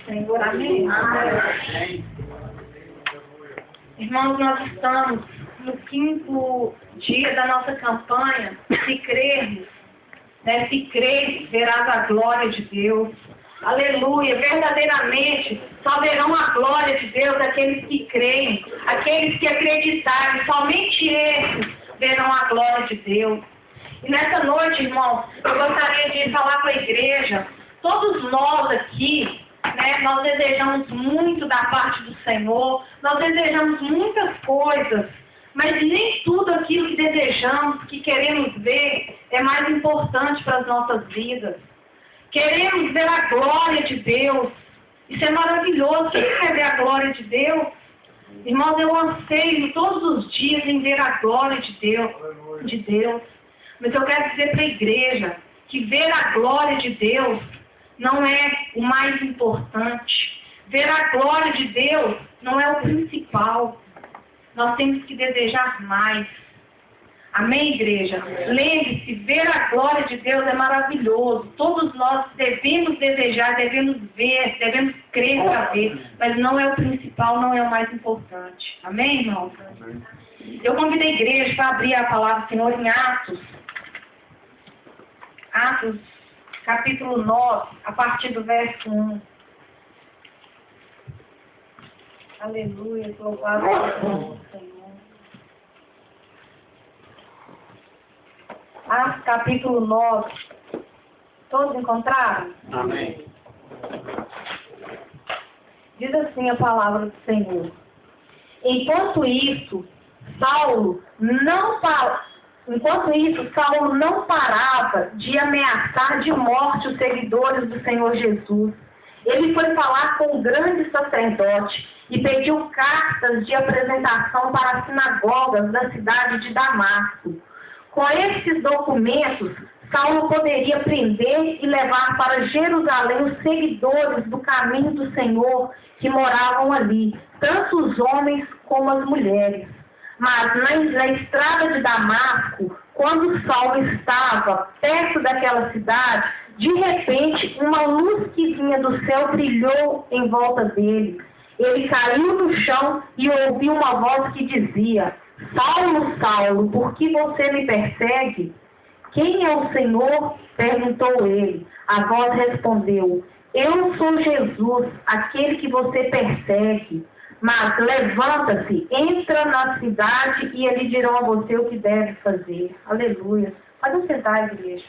Senhor, amém? Amém. Irmãos, nós estamos no 5º dia da nossa campanha. Se crermos, se creres, verás a glória de Deus. Aleluia, verdadeiramente, só verão a glória de Deus aqueles que creem, aqueles que acreditarem, somente esses verão a glória de Deus. E nessa noite, irmãos, eu gostaria de falar com a igreja, todos nós aqui, nós desejamos muito da parte do Senhor, nós desejamos muitas coisas, mas nem tudo aquilo que desejamos, que queremos ver, é mais importante para as nossas vidas. Queremos ver a glória de Deus. Isso é maravilhoso. Quem quer ver a glória de Deus? Irmãos, eu anseio todos os dias em ver a glória de Deus. Mas eu quero dizer para a igreja que ver a glória de Deus não é o mais importante. Ver a glória de Deus não é o principal. Nós temos que desejar mais. Amém, igreja? Lembre-se, ver a glória de Deus é maravilhoso. Todos nós devemos desejar, devemos ver, devemos crer para ver. Mas não é o principal, não é o mais importante. Amém, irmãos? Amém. Eu convido a igreja para abrir a palavra do Senhor em Atos. Atos, capítulo 9, a partir do verso 1. Aleluia, louvado seja o Senhor. Atos, capítulo 9. Todos encontraram? Amém. Diz assim a palavra do Senhor. Enquanto isso, Saulo não parava de ameaçar de morte os seguidores do Senhor Jesus. Ele foi falar com o grande sacerdote e pediu cartas de apresentação para as sinagogas da cidade de Damasco. Com esses documentos, Saulo poderia prender e levar para Jerusalém os seguidores do caminho do Senhor que moravam ali, tanto os homens como as mulheres. Mas na estrada de Damasco, quando Saulo estava perto daquela cidade, de repente uma luz que vinha do céu brilhou em volta dele. Ele caiu no chão e ouviu uma voz que dizia: Saulo, Saulo, por que você me persegue? Quem é o Senhor? Perguntou ele. A voz respondeu: Eu sou Jesus, aquele que você persegue. Mas levanta-se, entra na cidade e eles dirão a você o que deve fazer. Aleluia. Pode sentar, igreja.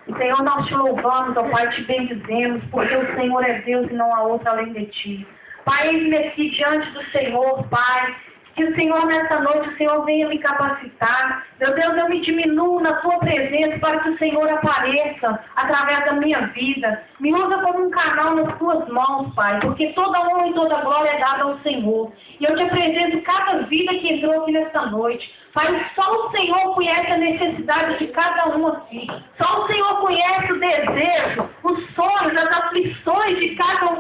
E Senhor, nós te louvamos, ó Pai, te bendizemos, porque o Senhor é Deus e não há outro além de ti. Pai, eis-me aqui diante do Senhor, Pai. Que o Senhor, nessa noite, o Senhor venha me capacitar. Meu Deus, eu me diminuo na Sua presença para que o Senhor apareça através da minha vida. Me usa como um canal nas Tuas mãos, Pai, porque toda honra e toda glória é dada ao Senhor. E eu te apresento cada vida que entrou aqui nessa noite. Pai, só o Senhor conhece a necessidade de cada um aqui. Só o Senhor conhece o desejo, os sonhos, as aflições de cada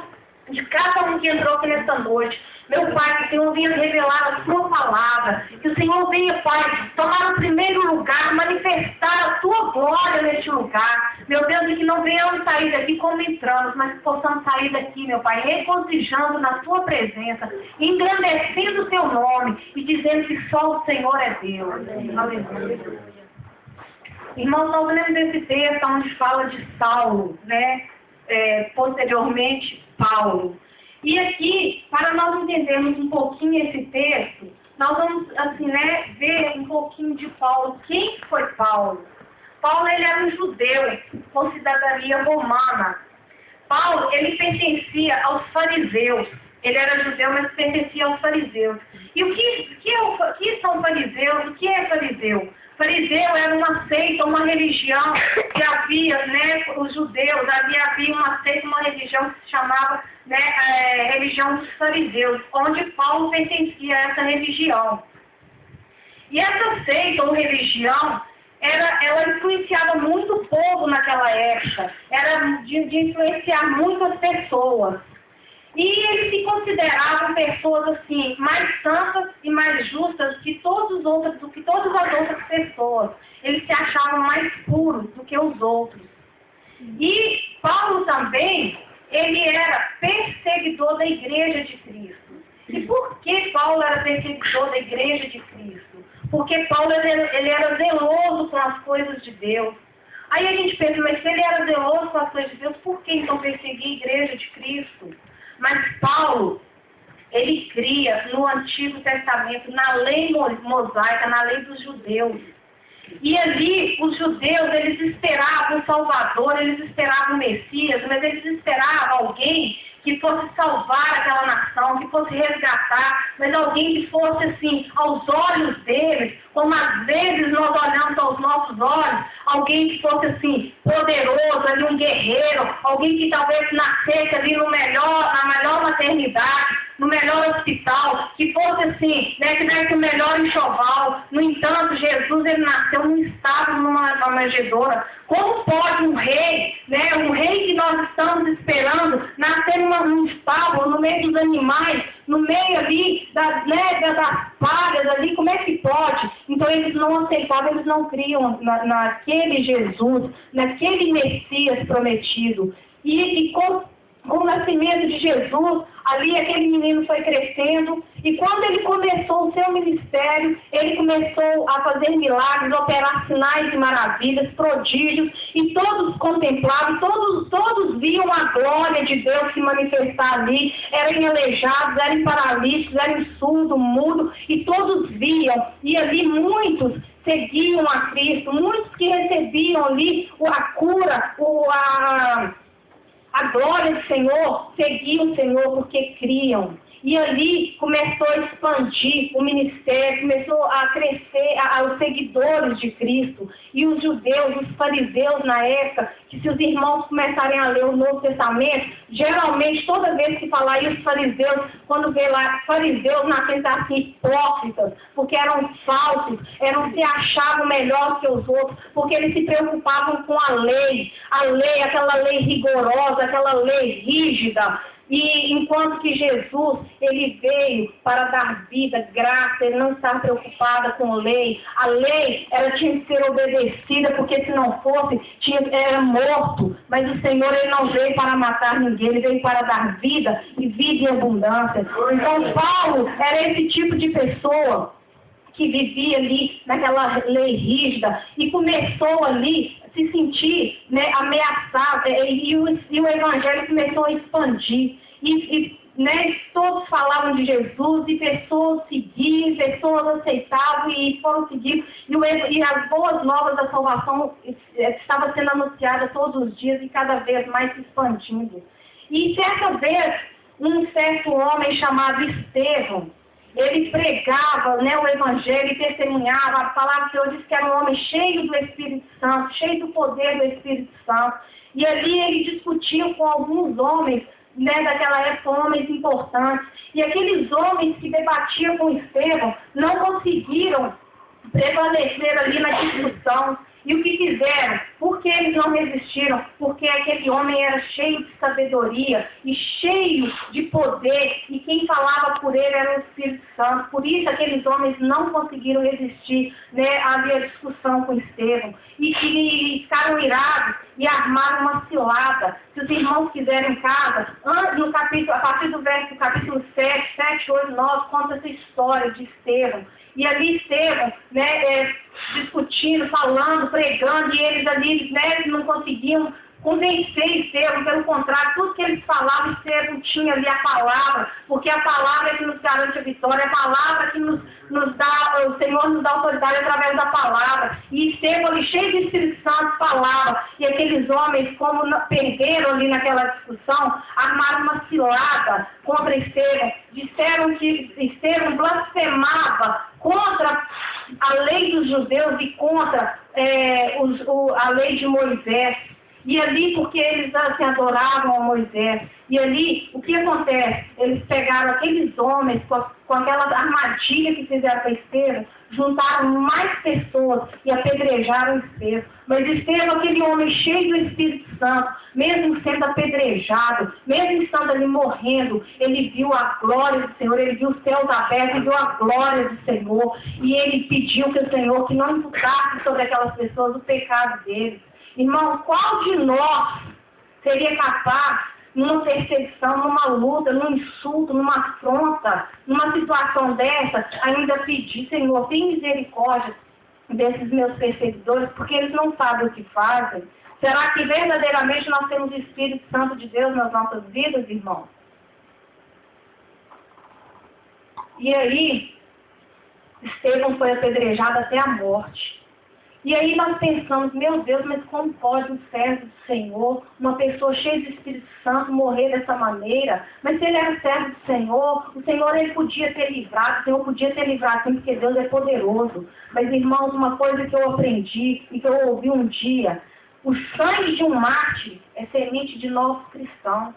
um que entrou aqui nessa noite. Meu Pai, que o Senhor venha revelar a Sua palavra, que o Senhor venha, Pai, tomar o primeiro lugar, manifestar a Tua glória neste lugar. Meu Deus, e que não venhamos sair daqui como entramos, mas que possamos sair daqui, meu Pai, regozijando na Sua presença, engrandecendo o Teu nome e dizendo que só o Senhor é Deus. Aleluia. Irmãos, nós lemos esse texto onde fala de Saulo, posteriormente Paulo. E aqui, para nós entendermos um pouquinho esse texto, nós vamos, ver um pouquinho de Paulo. Quem foi Paulo? Paulo, ele era um judeu com cidadania romana. Paulo, ele pertencia aos fariseus. Ele era judeu, mas pertencia aos fariseus. E o que são fariseus? O que é fariseu? Fariseu era uma seita, uma religião que havia, os judeus, havia uma seita, uma religião que se chamava, religião dos fariseus, onde Paulo pertencia a essa religião. E essa seita ou religião, ela influenciava muito o povo naquela época, era de influenciar muitas pessoas. E eles se consideravam pessoas assim, mais santas e mais justas do que todas as outras pessoas. Eles se achavam mais puros do que os outros. E Paulo também, ele era perseguidor da igreja de Cristo. E por que Paulo era perseguidor da igreja de Cristo? Porque Paulo ele era zeloso com as coisas de Deus. Aí a gente pensa, mas se ele era zeloso com as coisas de Deus, por que então perseguir a igreja de Cristo? Mas Paulo, ele cria no Antigo Testamento, na lei mosaica, na lei dos judeus. E ali, os judeus, eles esperavam o Salvador, eles esperavam o Messias, mas eles esperavam alguém que fosse salvar aquela nação, que fosse resgatar, mas alguém que fosse, assim, aos olhos deles, como às vezes nós olhamos aos nossos olhos, alguém que fosse, assim, poderoso, ali um guerreiro, alguém que talvez nascesse ali na melhor maternidade, no melhor hospital, que fosse assim, né, que desse o melhor enxoval. No entanto, Jesus, ele nasceu num estábulo, numa manjedoura. Como pode um rei, né, um rei que nós estamos esperando, nascer num estábulo, no meio dos animais, no meio ali das palhas ali, como é que pode? Então eles não aceitavam, eles não criam naquele Jesus, naquele Messias prometido. E com o nascimento de Jesus, ali aquele menino foi crescendo, e quando ele começou o seu ministério, ele começou a fazer milagres, operar sinais e maravilhas, prodígios, e todos contemplavam, todos viam a glória de Deus se manifestar ali, eram aleijados, eram paralíticos, eram surdos, mudos, e todos viam, e ali muitos seguiam a Cristo, muitos que recebiam ali a cura, a glória do Senhor, seguiam o Senhor porque criam. E ali começou a expandir o ministério, começou a crescer os seguidores de Cristo. E os judeus, os fariseus na época, que se os irmãos começarem a ler o Novo Testamento, geralmente toda vez que falar isso, os fariseus, quando vê lá fariseus nascendo assim, hipócritas, porque eram falsos, se achavam melhor que os outros, porque eles se preocupavam com a lei, aquela lei rigorosa, aquela lei rígida. E enquanto que Jesus, ele veio para dar vida, graça, ele não estava preocupado com a lei. A lei, ela tinha que ser obedecida, porque se não fosse, era morto. Mas o Senhor, ele não veio para matar ninguém, ele veio para dar vida e vida em abundância. Então, Paulo era esse tipo de pessoa que vivia ali naquela lei rígida e começou ali a se sentir, né, ameaçado, e o evangelho começou a expandir. Né, todos falavam de Jesus e pessoas seguiam, pessoas aceitavam e foram seguindo. E as boas novas da salvação estavam sendo anunciadas todos os dias e cada vez mais se expandindo. E certa vez, um certo homem chamado Estevão, ele pregava, né, o evangelho e testemunhava. A palavra que eu disse que era um homem cheio do Espírito Santo, cheio do poder do Espírito Santo. E ali ele discutia com alguns homens, né, daquela época, homens importantes. E aqueles homens que debatiam com Estevão não conseguiram prevalecer ali na discussão. E o que fizeram? Por que eles não resistiram? Porque aquele homem era cheio de sabedoria e cheio de poder, e quem falava por ele era o Espírito Santo. Por isso aqueles homens não conseguiram resistir, né, à discussão com Estevão. E ficaram irados e armaram uma cilada. Se os irmãos quiserem em casa, no capítulo, a partir do capítulo 7, 8, 9, conta essa história de Estevão. E ali Estevão, né, discutindo, falando, pregando, e eles ali, né, não conseguiam convencer Estevão. Pelo contrário, tudo que eles falavam, Estevão tinha ali a palavra, porque a palavra é que nos garante a vitória, a palavra que nos dá, o Senhor nos dá autoridade através da palavra. E Estevão ali, cheio de Espírito Santo, falava, e aqueles homens, como perderam ali naquela discussão, armaram uma cilada contra Estevão, disseram que Estevão blasfemava contra a lei dos judeus e contra a lei de Moisés. E ali, porque eles assim, adoravam a Moisés. E ali, o que acontece? Eles pegaram aqueles homens com aquela armadilha que fizeram para Estevão, juntaram mais pessoas e apedrejaram Estevão. Mas Estevão, aquele homem cheio do Espírito Santo, mesmo sendo apedrejado, mesmo estando ali morrendo, ele viu a glória do Senhor, ele viu os céus abertos, ele viu a glória do Senhor. E ele pediu que o Senhor que não imputasse sobre aquelas pessoas o pecado deles. Irmão, qual de nós seria capaz, numa perseguição, numa luta, num insulto, numa afronta, numa situação dessa, ainda pedir, Senhor, tem misericórdia desses meus perseguidores, porque eles não sabem o que fazem. Será que verdadeiramente nós temos o Espírito Santo de Deus nas nossas vidas, irmãos? E aí, Estevão foi apedrejado até a morte. E aí nós pensamos, meu Deus, mas como pode um servo do Senhor, uma pessoa cheia de Espírito Santo, morrer dessa maneira? Mas se ele era servo do Senhor, o Senhor ele podia ter livrado, o Senhor podia ter livrado, sim, porque Deus é poderoso. Mas, irmãos, uma coisa que eu aprendi e que eu ouvi um dia, o sangue de um mártir é semente de novos cristãos.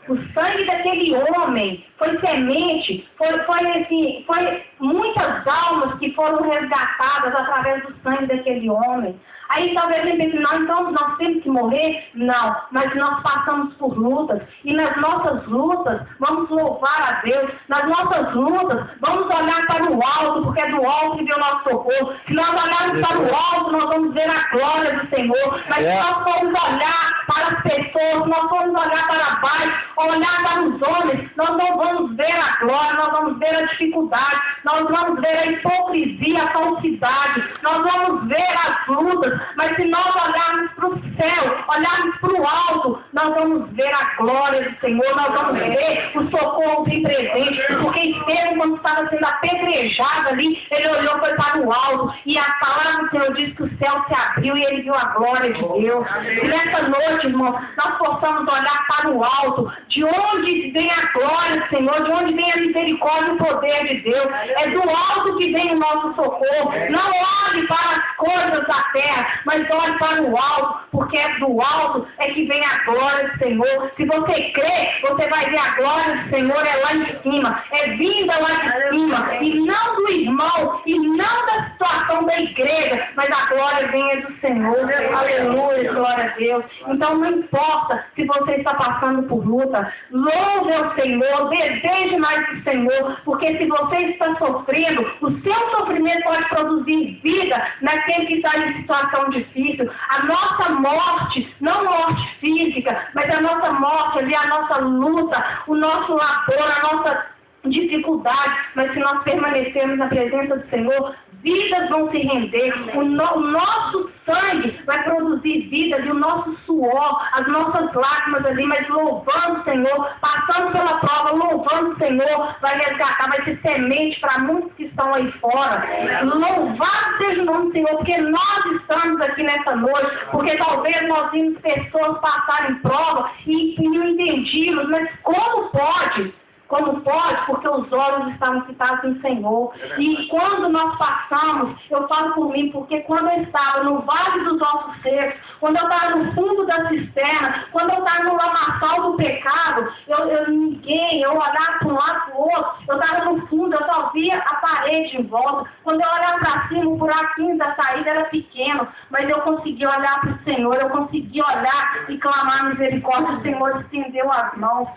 O sangue daquele homem foi semente, foi muitas almas que foram resgatadas através do sangue daquele homem. Aí talvez ele pense, não, então nós temos que morrer? Não, mas nós passamos por lutas. E nas nossas lutas, vamos louvar a Deus. Nas nossas lutas, vamos olhar para o alto, porque é do alto que vem o nosso socorro. Se nós olharmos para o alto, nós vamos ver a glória do Senhor. Mas se nós formos olhar para as pessoas, nós formos olhar para baixo, olhar para os homens, nós não vamos ver a glória, nós vamos ver a dificuldade, nós vamos ver a hipocrisia, a falsidade, nós vamos ver as lutas. Mas se nós olharmos para o céu, olharmos para o alto, nós vamos ver a glória do Senhor, nós vamos ver o socorro bem presente, porque Estevão, quando estava sendo apedrejado ali, ele olhou foi para o alto, e a palavra do Senhor diz que o céu se abriu e ele viu a glória de Deus. E nessa noite, irmão, nós possamos olhar para o alto, de onde vem a glória do Senhor, de onde vem a misericórdia e o poder de Deus. É do alto que vem o nosso socorro. Não olhe para as coisas da terra, mas olhe para o alto, porque é do alto é que vem a glória do Senhor. Se você crê, você vai ver a glória do Senhor é lá em cima, é vinda lá de cima, e não do irmão, e não da situação da igreja, mas a glória vem do Senhor. Aleluia, glória a Deus. Então não importa se você está passando por luta, louve ao Senhor, deseje mais do Senhor, porque se você está sofrendo, o seu sofrimento pode produzir vida naquele que está em situação difícil. A nossa morte, não morte física, mas a nossa morte ali, a nossa luta, o nosso labor, a nossa dificuldade, mas se nós permanecermos na presença do Senhor, vidas vão se render, o nosso sangue vai produzir vida, e o nosso suor, as nossas lágrimas ali, mas louvando o Senhor, passando pela prova, louvando o Senhor, vai resgatar, vai ser semente para muitos que estão aí fora. Louvado seja o nome do Senhor, porque nós estamos aqui nessa noite, porque talvez nós vimos pessoas passarem prova e não entendíamos, mas como pode? Como pode? Porque os olhos estavam fitados no Senhor. E quando nós passamos, eu falo por mim, porque quando eu estava no vale dos ossos secos, quando eu estava no fundo da cisterna, quando eu estava no lamaçal do pecado, eu olhava para um lado para o outro, eu estava no fundo, eu só via a parede em volta. Quando eu olhava para cima, o buraquinho da saída era pequeno, mas eu conseguia olhar para o Senhor, eu conseguia olhar e clamar misericórdia. O Senhor estendeu as mãos.